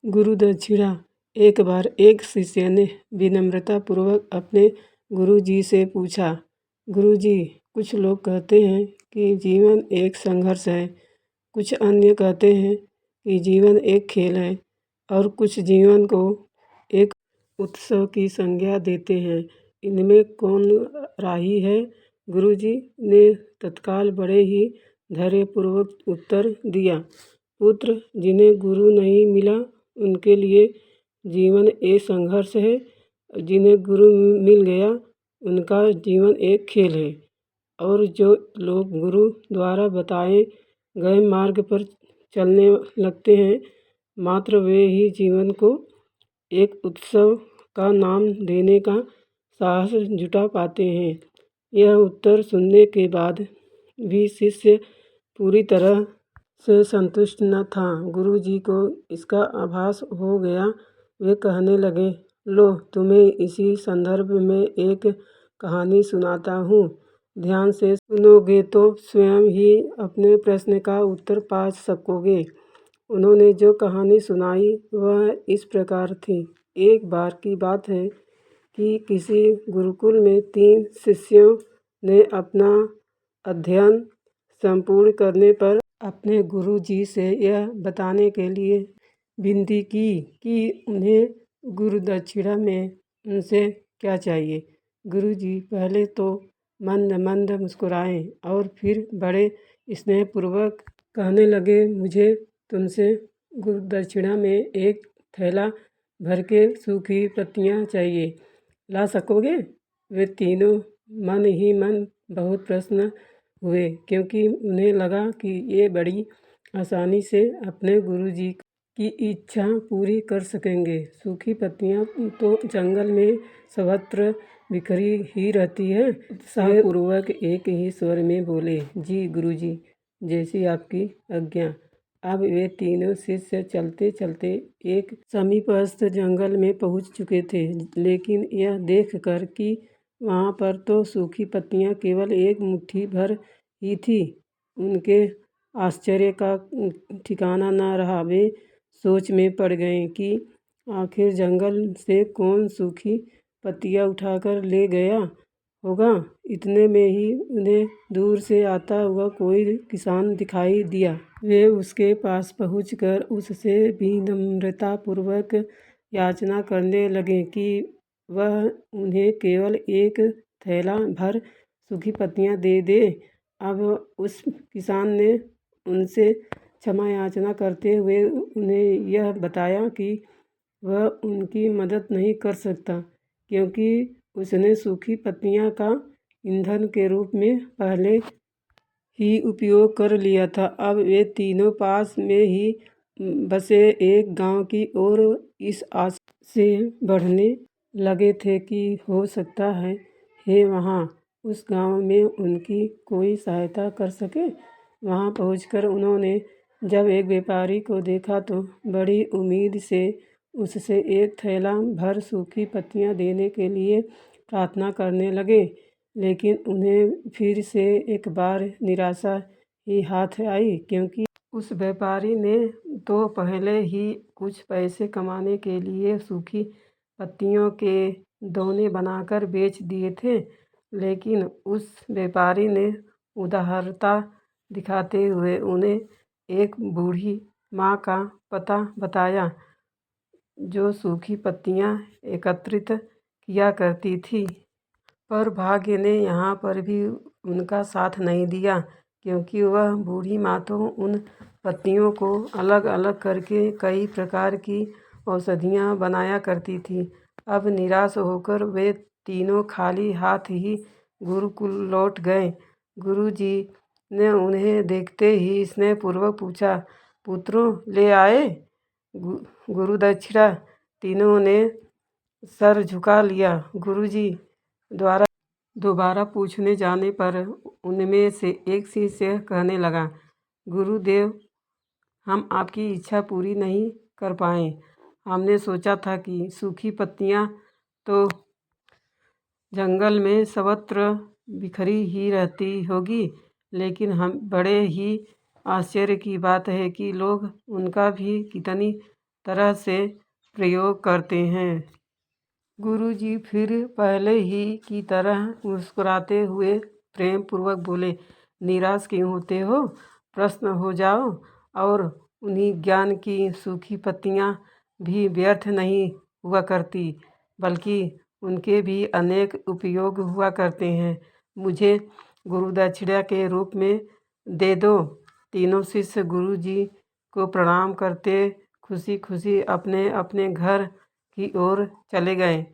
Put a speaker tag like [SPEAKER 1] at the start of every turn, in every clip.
[SPEAKER 1] गुरु दक्षिणा। एक बार एक शिष्य ने विनम्रतापूर्वक अपने गुरु जी से पूछा, गुरु जी, कुछ लोग कहते हैं कि जीवन एक संघर्ष है, कुछ अन्य कहते हैं कि जीवन एक खेल है और कुछ जीवन को एक उत्सव की संज्ञा देते हैं। इनमें कौन राही है? गुरु जी ने तत्काल बड़े ही धैर्यपूर्वक उत्तर दिया, पुत्र, जिन्हें गुरु नहीं मिला उनके लिए जीवन एक संघर्ष है, जिन्हें गुरु मिल गया उनका जीवन एक खेल है। और जो लोग गुरु द्वारा बताए गए मार्ग पर चलने लगते हैं, मात्र वे ही जीवन को एक उत्सव का नाम देने का साहस जुटा पाते हैं। यह उत्तर सुनने के बाद भी शिष्य पूरी तरह से संतुष्ट न था। गुरु जी को इसका आभास हो गया। वे कहने लगे, लो, तुम्हें इसी संदर्भ में एक कहानी सुनाता हूँ। ध्यान से सुनोगे तो स्वयं ही अपने प्रश्न का उत्तर पा सकोगे। उन्होंने जो कहानी सुनाई वह इस प्रकार थी। एक बार की बात है कि किसी गुरुकुल में 3 शिष्यों ने अपना अध्ययन संपूर्ण करने पर अपने गुरु जी से यह बताने के लिए विनती की कि उन्हें गुरु दक्षिणा में उनसे क्या चाहिए। गुरु जी पहले तो मंद मंद मुस्कुराए और फिर बड़े स्नेहपूर्वक कहने लगे, मुझे तुमसे गुरु दक्षिणा में एक थैला भर के सूखी पत्तियाँ चाहिए, ला सकोगे? वे तीनों मन ही मन बहुत प्रसन्न हुए, क्योंकि उन्हें लगा कि ये बड़ी आसानी से अपने गुरुजी की इच्छा पूरी कर सकेंगे। सूखी पत्तियाँ तो जंगल में सर्वत्र बिखरी ही रहती है। उत्साहपूर्वक एक ही स्वर में बोले, जी गुरुजी, जैसी आपकी आज्ञा। अब वे तीनों शिष्य चलते चलते एक समीपस्थ जंगल में पहुंच चुके थे, लेकिन यह देखकर कि वहां पर तो सूखी पत्तियां केवल एक मुट्ठी भर ही थी, उनके आश्चर्य का ठिकाना न रहा। वे सोच में पड़ गए कि आखिर जंगल से कौन सूखी पत्तियां उठाकर ले गया होगा। इतने में ही उन्हें दूर से आता हुआ कोई किसान दिखाई दिया। वे उसके पास पहुंचकर उससे विनम्रतापूर्वक याचना करने लगे कि वह उन्हें केवल एक थैला भर सूखी पत्तियां दे दे। अब उस किसान ने उनसे क्षमा याचना करते हुए उन्हें यह बताया कि वह उनकी मदद नहीं कर सकता, क्योंकि उसने सूखी पत्तियां का ईंधन के रूप में पहले ही उपयोग कर लिया था। अब वे तीनों पास में ही बसे एक गांव की ओर इस आस से बढ़ने लगे थे कि हो सकता है वहां उस गांव में उनकी कोई सहायता कर सके। वहां पहुंचकर उन्होंने जब एक व्यापारी को देखा तो बड़ी उम्मीद से उससे एक थैला भर सूखी पत्तियां देने के लिए प्रार्थना करने लगे, लेकिन उन्हें फिर से एक बार निराशा ही हाथ आई, क्योंकि उस व्यापारी ने तो पहले ही कुछ पैसे कमाने के लिए सूखी पत्तियों के दोने बनाकर बेच दिए थे। लेकिन उस व्यापारी ने उदारता दिखाते हुए उन्हें एक बूढ़ी माँ का पता बताया, जो सूखी पत्तियां एकत्रित किया करती थी। पर भाग्य ने यहाँ पर भी उनका साथ नहीं दिया, क्योंकि वह बूढ़ी माँ तो उन पत्तियों को अलग अलग करके कई प्रकार की औषधियाँ बनाया करती थी। अब निराश होकर वे तीनों खाली हाथ ही गुरुकुल लौट गए। गुरु जी ने उन्हें देखते ही स्नेहपूर्वक पूछा, पुत्रों, ले आए गुरु दक्षिणा? तीनों ने सर झुका लिया। गुरु जी द्वारा दोबारा पूछने जाने पर उनमें से एक शिष्य कहने लगा, गुरुदेव, हम आपकी इच्छा पूरी नहीं कर पाए। हमने सोचा था कि सूखी पत्तियां तो जंगल में सर्वत्र बिखरी ही रहती होगी, लेकिन हम बड़े ही आश्चर्य की बात है कि लोग उनका भी कितनी तरह से प्रयोग करते हैं। गुरुजी फिर पहले ही की तरह मुस्कुराते हुए प्रेम पूर्वक बोले, निराश क्यों होते हो? प्रसन्न हो जाओ। और उन्हीं ज्ञान की सूखी पत्तियाँ भी व्यर्थ नहीं हुआ करती, बल्कि उनके भी अनेक उपयोग हुआ करते हैं। मुझे गुरु दक्षिणा के रूप में दे दो। तीनों शिष्य गुरु जी को प्रणाम करते खुशी खुशी अपने अपने घर की ओर चले गए।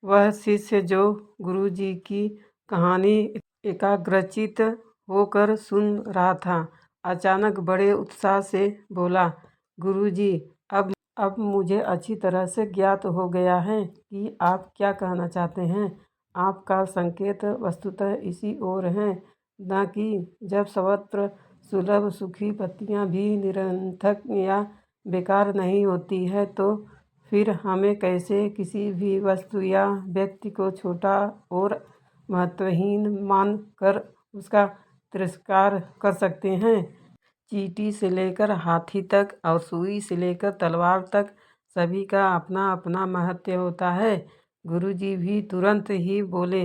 [SPEAKER 1] वह शिष्य जो गुरु जी की कहानी एकाग्रचित होकर सुन रहा था, अचानक बड़े उत्साह से बोला, गुरुजी, अब मुझे अच्छी तरह से ज्ञात हो गया है कि आप क्या कहना चाहते हैं। आपका संकेत वस्तुतः इसी ओर है, न कि जब सर्वत्र सुलभ सूखी पत्तियां भी निरर्थक या बेकार नहीं होती है, तो फिर हमें कैसे किसी भी वस्तु या व्यक्ति को छोटा और महत्वहीन मान कर उसका तिरस्कार कर सकते हैं। चींटी से लेकर हाथी तक और सुई से लेकर तलवार तक सभी का अपना अपना महत्व होता है। गुरुजी भी तुरंत ही बोले,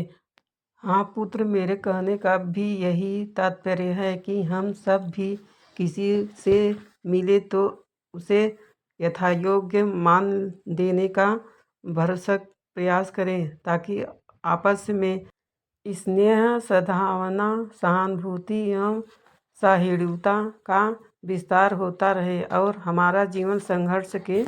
[SPEAKER 1] हाँ पुत्र, मेरे कहने का भी यही तात्पर्य है कि हम सब भी किसी से मिले तो उसे यथायोग्य मान देने का भरसक प्रयास करें, ताकि आपस में स्नेह, सद्भावना, सहानुभूति एवं सहिष्णुता का विस्तार होता रहे और हमारा जीवन संघर्ष के